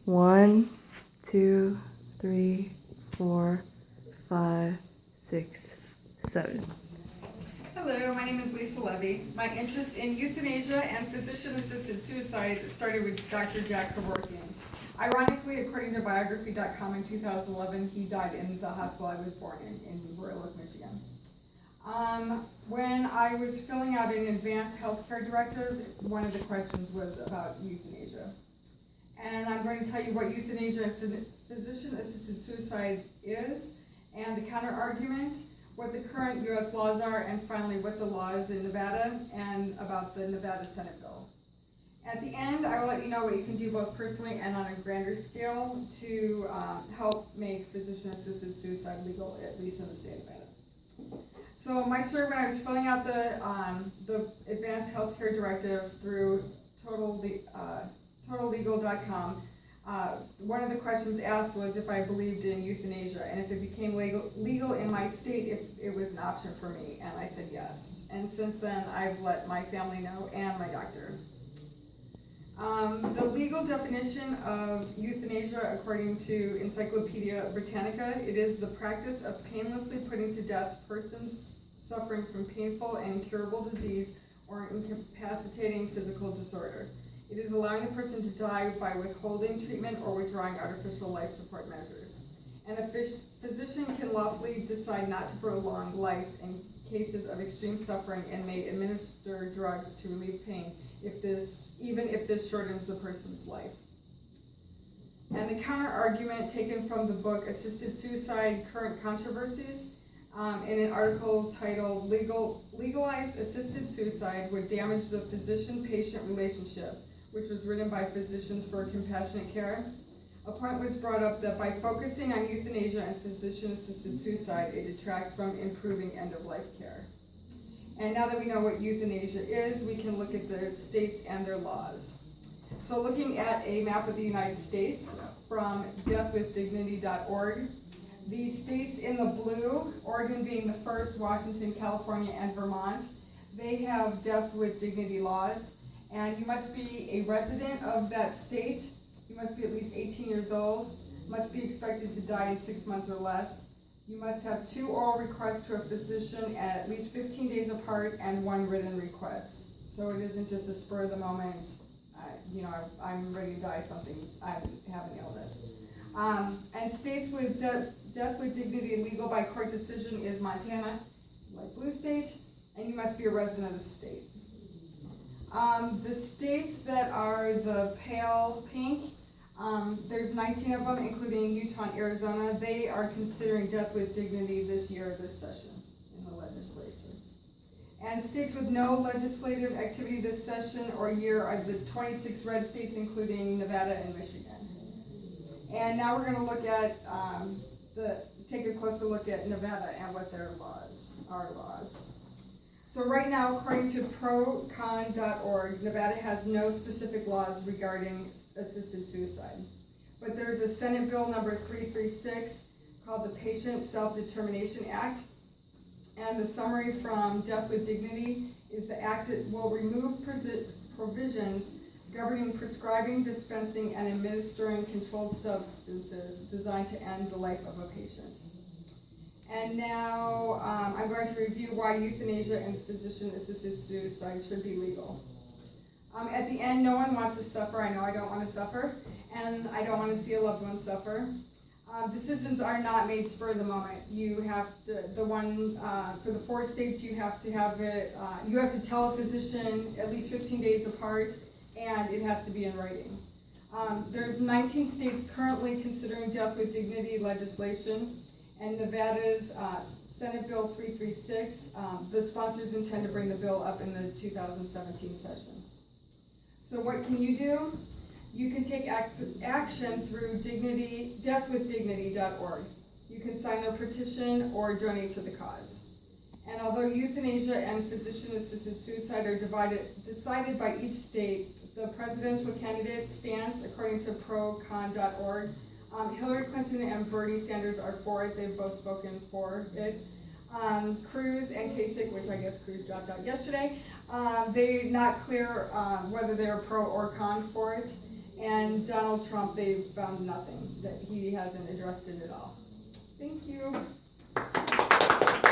1, 2, 3, 4, 5, 6, 7. Hello, my name is Lisa Levy. My interest in euthanasia and physician-assisted suicide started with Dr. Jack Kevorkian. Ironically, according to biography.com in 2011, he died in the hospital I was born in Royal Oak, Michigan. When I was filling out an advanced healthcare directive, one of the questions was about euthanasia. And I'm going to tell you what euthanasia and physician-assisted suicide is, and the counter-argument, what the current U.S. laws are, and finally what the law is in Nevada, and about the Nevada Senate bill. At the end, I will let you know what you can do both personally and on a grander scale to help make physician-assisted suicide legal, at least in the state of Nevada. So my story when I was filling out the advanced healthcare directive through totallegal.com, one of the questions asked was if I believed in euthanasia and if it became legal in my state, if it was an option for me, and I said yes. And since then, I've let my family know and my doctor. The legal definition of euthanasia, according to Encyclopedia Britannica, it is the practice of painlessly putting to death persons suffering from painful and incurable disease or incapacitating physical disorder. It is allowing the person to die by withholding treatment or withdrawing artificial life support measures. And a physician can lawfully decide not to prolong life in cases of extreme suffering and may administer drugs to relieve pain even if this shortens the person's life. And the counter-argument taken from the book Assisted Suicide, Current Controversies, in an article titled Legalized Assisted Suicide Would Damage the Physician-Patient Relationship, which was written by Physicians for Compassionate Care. A point was brought up that by focusing on euthanasia and physician-assisted suicide, it detracts from improving end-of-life care. And now that we know what euthanasia is, we can look at the states and their laws. So looking at a map of the United States from deathwithdignity.org, the states in the blue, Oregon being the first, Washington, California, and Vermont, they have death with dignity laws. And you must be a resident of that state. You must be at least 18 years old, must be expected to die in 6 months or less. You must have 2 oral requests to a physician at least 15 days apart and 1 written request. So it isn't just a spur of the moment, I'm ready to die, I have an illness. And states with death with dignity legal by court decision is Montana, like blue state, and you must be a resident of the state. The states that are the pale pink, there's 19 of them, including Utah and Arizona. They are considering death with dignity this year, this session in the legislature. And states with no legislative activity this session or year are the 26 red states, including Nevada and Michigan. And now we're going to look at take a closer look at Nevada and what their laws. So right now, according to procon.org, Nevada has no specific laws regarding assisted suicide. But there's a Senate Bill number 336 called the Patient Self-Determination Act. And the summary from Death with Dignity is the act will remove provisions governing prescribing, dispensing, and administering controlled substances designed to end the life of a patient. And now I'm going to review why euthanasia and physician-assisted suicide should be legal. At the end, no one wants to suffer. I know I don't want to suffer, and I don't want to see a loved one suffer. Decisions are not made spur of the moment. You have to, for the 4 states, you have to have it, you have to tell a physician at least 15 days apart, and it has to be in writing. There's 19 states currently considering death with dignity legislation. And Nevada's Senate Bill 336, the sponsors intend to bring the bill up in the 2017 session. So what can you do? You can take action through deathwithdignity.org. You can sign their petition or donate to the cause. And although euthanasia and physician-assisted suicide are decided by each state, the presidential candidate stance, according to procon.org, Hillary Clinton and Bernie Sanders are for it. They've both spoken for it. Cruz and Kasich, which I guess Cruz dropped out yesterday, they're not clear whether they're pro or con for it. And Donald Trump, they found nothing, that he hasn't addressed it at all. Thank you.